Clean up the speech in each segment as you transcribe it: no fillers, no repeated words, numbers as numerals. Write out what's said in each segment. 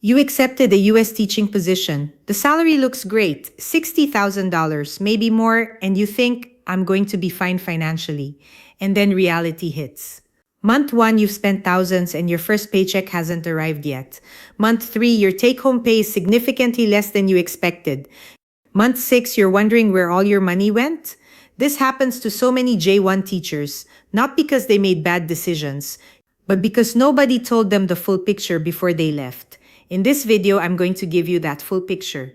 You accepted a US teaching position. The salary looks great, $60,000, maybe more, and you think, I'm going to be fine financially. And then reality hits. Month 1, you've spent thousands and your first paycheck hasn't arrived yet. Month 3, your take home pay is significantly less than you expected. Month 6, you're wondering where all your money went? This happens to so many J-1 teachers, not because they made bad decisions, but because nobody told them the full picture before they left. In this video, I'm going to give you that full picture.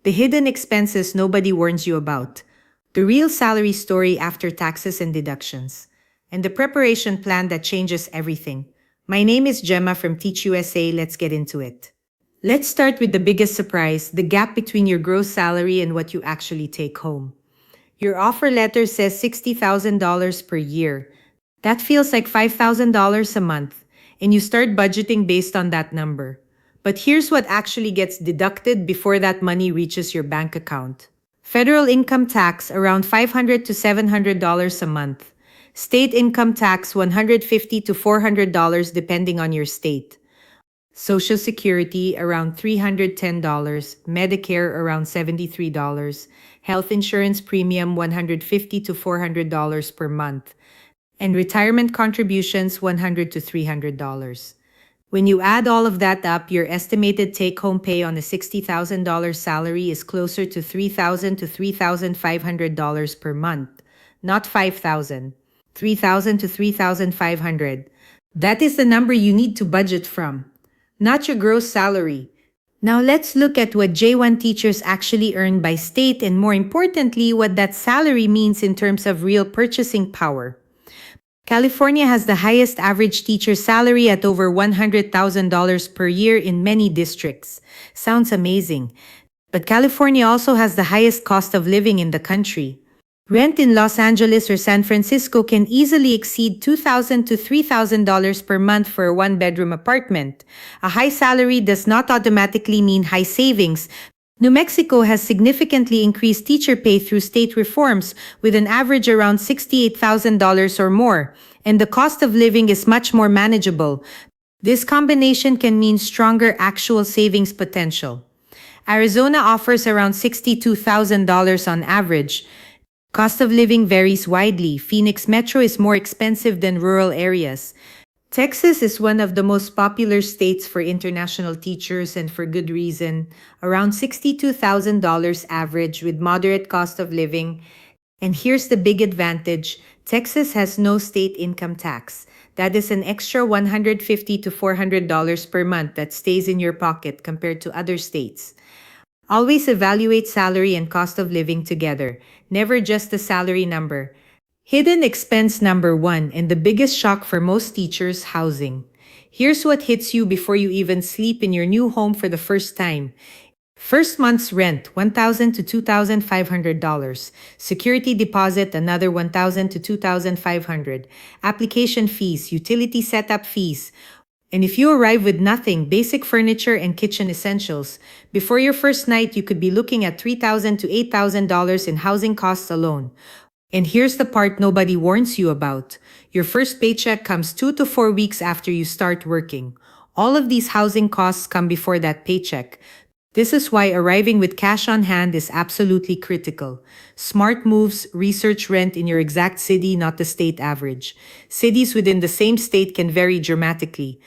The hidden expenses nobody warns you about. The real salary story after taxes and deductions. And the preparation plan that changes everything. My name is Gemma from Teach USA. Let's get into it. Let's start with the biggest surprise, the gap between your gross salary and what you actually take home. Your offer letter says $60,000 per year. That feels like $5,000 a month, and you start budgeting based on that number. But here's what actually gets deducted before that money reaches your bank account. Federal income tax around $500 to $700 a month. State income tax $150 to $400 depending on your state. Social Security around $310, Medicare around $73, health insurance premium $150 to $400 per month, and retirement contributions $100 to $300. When you add all of that up, your estimated take-home pay on a $60,000 salary is closer to $3,000 to $3,500 per month, not $5,000. $3,000 to $3,500. That is the number you need to budget from, not your gross salary. Now let's look at what J-1 teachers actually earn by state and more importantly, what that salary means in terms of real purchasing power. California has the highest average teacher salary at over $100,000 per year in many districts. Sounds amazing. But California also has the highest cost of living in the country. Rent in Los Angeles or San Francisco can easily exceed $2,000 to $3,000 per month for a one-bedroom apartment. A high salary does not automatically mean high savings. New Mexico has significantly increased teacher pay through state reforms, with an average around $68,000 or more, and the cost of living is much more manageable. This combination can mean stronger actual savings potential. Arizona offers around $62,000 on average. Cost of living varies widely. Phoenix Metro is more expensive than rural areas. Texas is one of the most popular states for international teachers and for good reason. Around $62,000 average with moderate cost of living. And here's the big advantage. Texas has no state income tax. That is an extra $150 to $400 per month that stays in your pocket compared to other states. Always evaluate salary and cost of living together, never just the salary number. Hidden expense number 1 and the biggest shock for most teachers, housing. Here's what hits you before you even sleep in your new home for the first time. First month's rent, $1,000 to $2,500. Security deposit, another $1,000 to $2,500. Application fees, utility setup fees. And if you arrive with nothing, basic furniture and kitchen essentials, before your first night, you could be looking at $3,000 to $8,000 in housing costs alone. And here's the part nobody warns you about. Your first paycheck comes 2 to 4 weeks after you start working. All of these housing costs come before that paycheck. This is why arriving with cash on hand is absolutely critical. Smart moves, research rent in your exact city, not the state average. Cities within the same state can vary dramatically.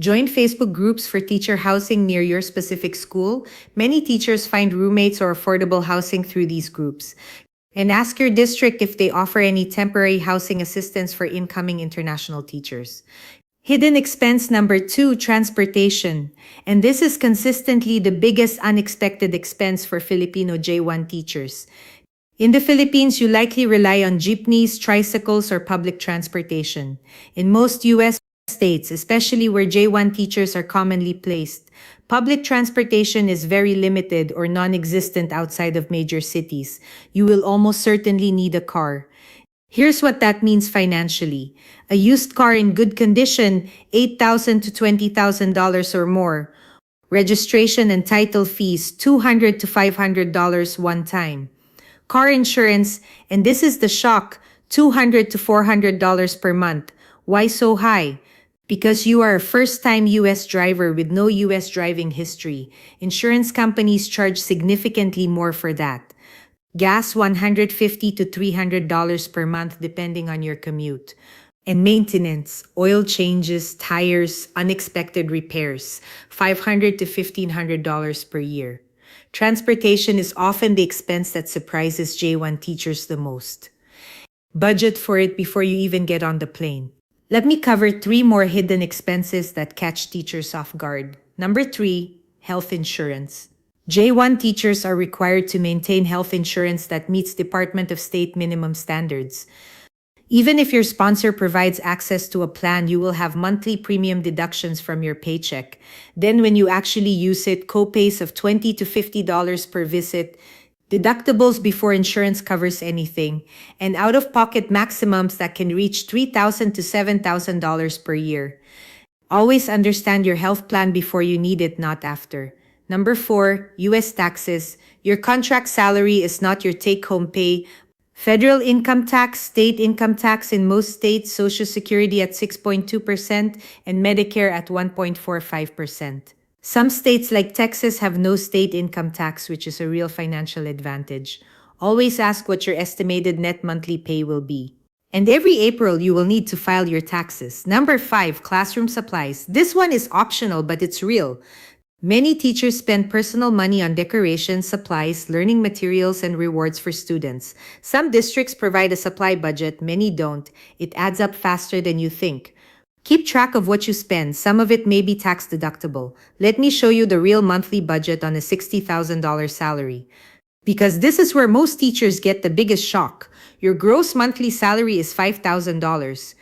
Join Facebook groups for teacher housing near your specific school. Many teachers find roommates or affordable housing through these groups. And ask your district if they offer any temporary housing assistance for incoming international teachers. Hidden expense number 2, transportation. And this is consistently the biggest unexpected expense for Filipino J-1 teachers. In the Philippines, you likely rely on jeepneys, tricycles, or public transportation. In most U.S. states, especially where J-1 teachers are commonly placed, public transportation is very limited or non-existent outside of major cities. You will almost certainly need a car. Here's what that means financially. A used car in good condition, $8,000 to $20,000 or more. Registration and title fees, $200 to $500 one time. Car insurance, and this is the shock, $200 to $400 per month. Why so high? Because you are a first-time US driver with no US driving history, insurance companies charge significantly more for that. Gas $150 to $300 per month depending on your commute. And maintenance, oil changes, tires, unexpected repairs, $500 to $1,500 per year. Transportation is often the expense that surprises J-1 teachers the most. Budget for it before you even get on the plane. Let me cover 3 more hidden expenses that catch teachers off guard. Number 3, health insurance. J-1 teachers are required to maintain health insurance that meets Department of State minimum standards. Even if your sponsor provides access to a plan, you will have monthly premium deductions from your paycheck. Then when you actually use it, co-pays of $20 to $50 per visit, deductibles before insurance covers anything, and out-of-pocket maximums that can reach $3,000 to $7,000 per year. Always understand your health plan before you need it, not after. Number 4, US taxes. Your contract salary is not your take-home pay. Federal income tax, state income tax in most states, Social Security at 6.2%, and Medicare at 1.45%. Some states like Texas have no state income tax, which is a real financial advantage. Always ask what your estimated net monthly pay will be. And every April, you will need to file your taxes. Number 5, classroom supplies. This one is optional, but it's real. Many teachers spend personal money on decorations, supplies, learning materials, and rewards for students. Some districts provide a supply budget, many don't. It adds up faster than you think. Keep track of what you spend. Some of it may be tax deductible. Let me show you the real monthly budget on a $60,000 salary. Because this is where most teachers get the biggest shock. Your gross monthly salary is $5,000.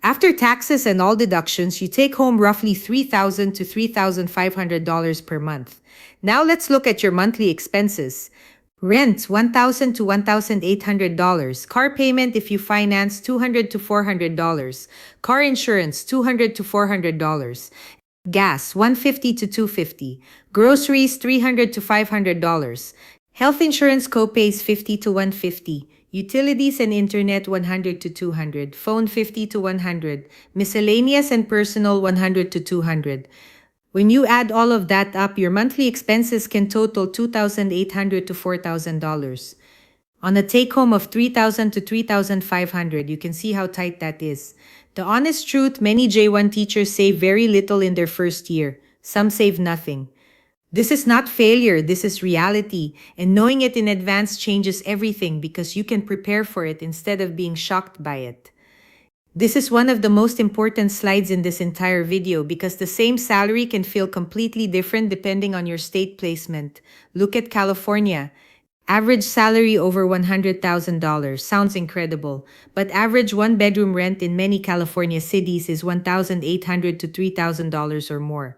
After taxes and all deductions, you take home roughly $3,000 to $3,500 per month. Now let's look at your monthly expenses. Rent, $1,000 to $1,800. Car payment if you finance, $200 to $400. Car insurance, $200 to $400. Gas, $150 to $250. Groceries, $300 to $500. Health insurance copays, $50 to $150. Utilities and internet, $100 to $200. Phone, $50 to $100. Miscellaneous and personal, $100 to $200. When you add all of that up, your monthly expenses can total $2,800 to $4,000. On a take-home of $3,000 to $3,500, you can see how tight that is. The honest truth, many J-1 teachers save very little in their first year. Some save nothing. This is not failure, this is reality, and knowing it in advance changes everything because you can prepare for it instead of being shocked by it. This is one of the most important slides in this entire video because the same salary can feel completely different depending on your state placement. Look at California. Average salary over $100,000. Sounds incredible, but average one-bedroom rent in many California cities is $1,800 to $3,000 or more.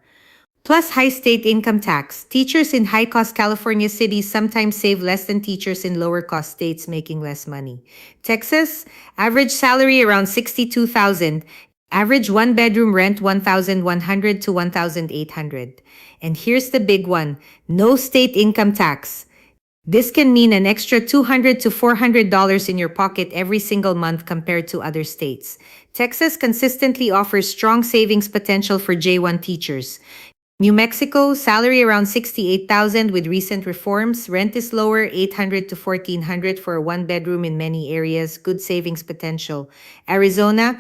Plus high state income tax. Teachers in high-cost California cities sometimes save less than teachers in lower-cost states making less money. Texas, average salary around $62,000. Average one-bedroom rent $1,100 to $1,800. And here's the big one, no state income tax. This can mean an extra $200 to $400 in your pocket every single month compared to other states. Texas consistently offers strong savings potential for J-1 teachers. New Mexico, salary around $68,000 with recent reforms. Rent is lower, $800 to $1,400 for a one-bedroom in many areas. Good savings potential. Arizona,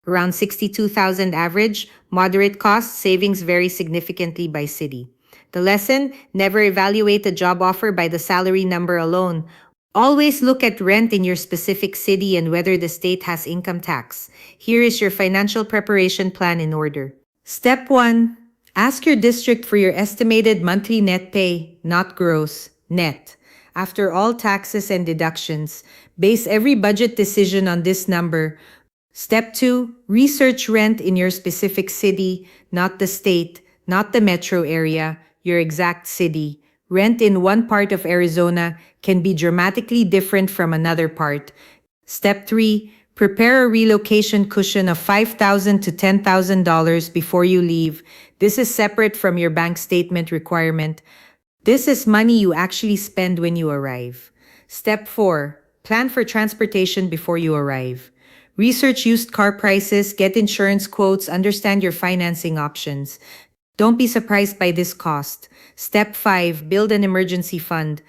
around $62,000 average. Moderate costs, savings vary significantly by city. The lesson, never evaluate a job offer by the salary number alone. Always look at rent in your specific city and whether the state has income tax. Here is your financial preparation plan in order. Step 1. Ask your district for your estimated monthly net pay, not gross, net. After all taxes and deductions, base every budget decision on this number. Step 2, research rent in your specific city, not the state, not the metro area, your exact city. Rent in one part of Arizona can be dramatically different from another part. Step 3, prepare a relocation cushion of $5,000 to $10,000 before you leave. This is separate from your bank statement requirement. This is money you actually spend when you arrive. Step 4. Plan for transportation before you arrive. Research used car prices, get insurance quotes, understand your financing options. Don't be surprised by this cost. Step 5, build an emergency fund.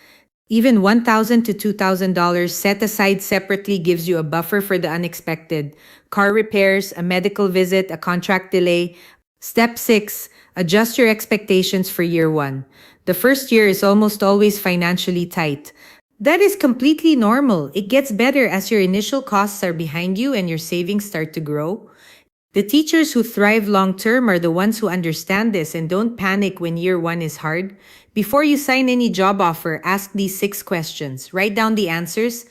Even $1,000 to $2,000 set aside separately gives you a buffer for the unexpected. Car repairs, a medical visit, a contract delay. Step 6, adjust your expectations for year 1. The first year is almost always financially tight. That is completely normal. It gets better as your initial costs are behind you and your savings start to grow. The teachers who thrive long term are the ones who understand this and don't panic when year 1 is hard. Before you sign any job offer, ask these 6 questions. Write down the answers.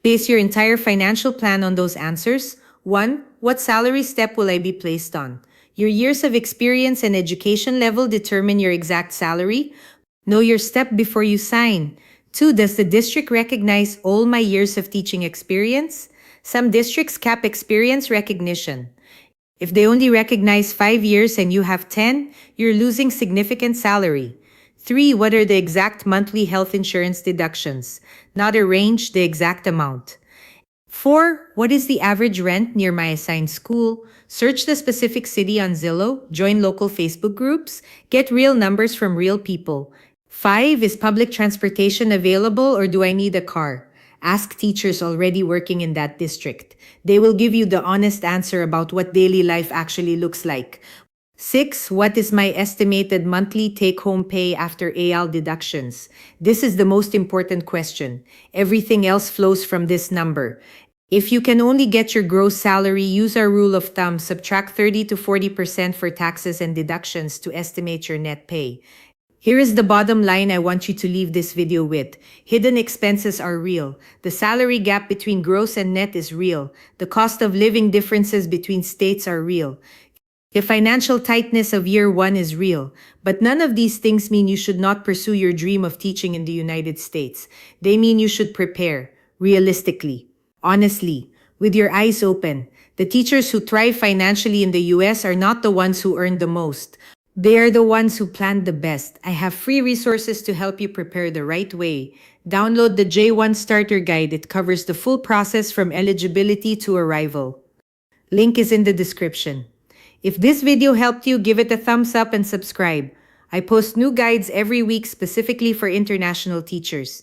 Base your entire financial plan on those answers. 1. What salary step will I be placed on? Your years of experience and education level determine your exact salary. Know your step before you sign. 2. Does the district recognize all my years of teaching experience? Some districts cap experience recognition. If they only recognize 5 years and you have 10, you're losing significant salary. 3. What are the exact monthly health insurance deductions? Not a range, the exact amount. 4. What is the average rent near my assigned school? Search the specific city on Zillow, join local Facebook groups, get real numbers from real people. 5. Is public transportation available or do I need a car? Ask teachers already working in that district. They will give you the honest answer about what daily life actually looks like. 6. What is my estimated monthly take-home pay after AL deductions? This is the most important question. Everything else flows from this number. If you can only get your gross salary, use our rule of thumb, subtract 30 to 40% for taxes and deductions to estimate your net pay. Here is the bottom line I want you to leave this video with. Hidden expenses are real. The salary gap between gross and net is real. The cost of living differences between states are real. The financial tightness of year 1 is real. But none of these things mean you should not pursue your dream of teaching in the United States. They mean you should prepare, realistically, honestly, with your eyes open. The teachers who thrive financially in the US are not the ones who earn the most. They are the ones who planned the best. I have free resources to help you prepare the right way. Download the J-1 Starter Guide. It covers the full process from eligibility to arrival. Link is in the description. If this video helped you, give it a thumbs up and subscribe. I post new guides every week specifically for international teachers.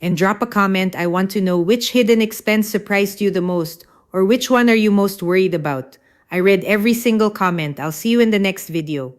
And drop a comment. I want to know which hidden expense surprised you the most, or which one are you most worried about. I read every single comment. I'll see you in the next video.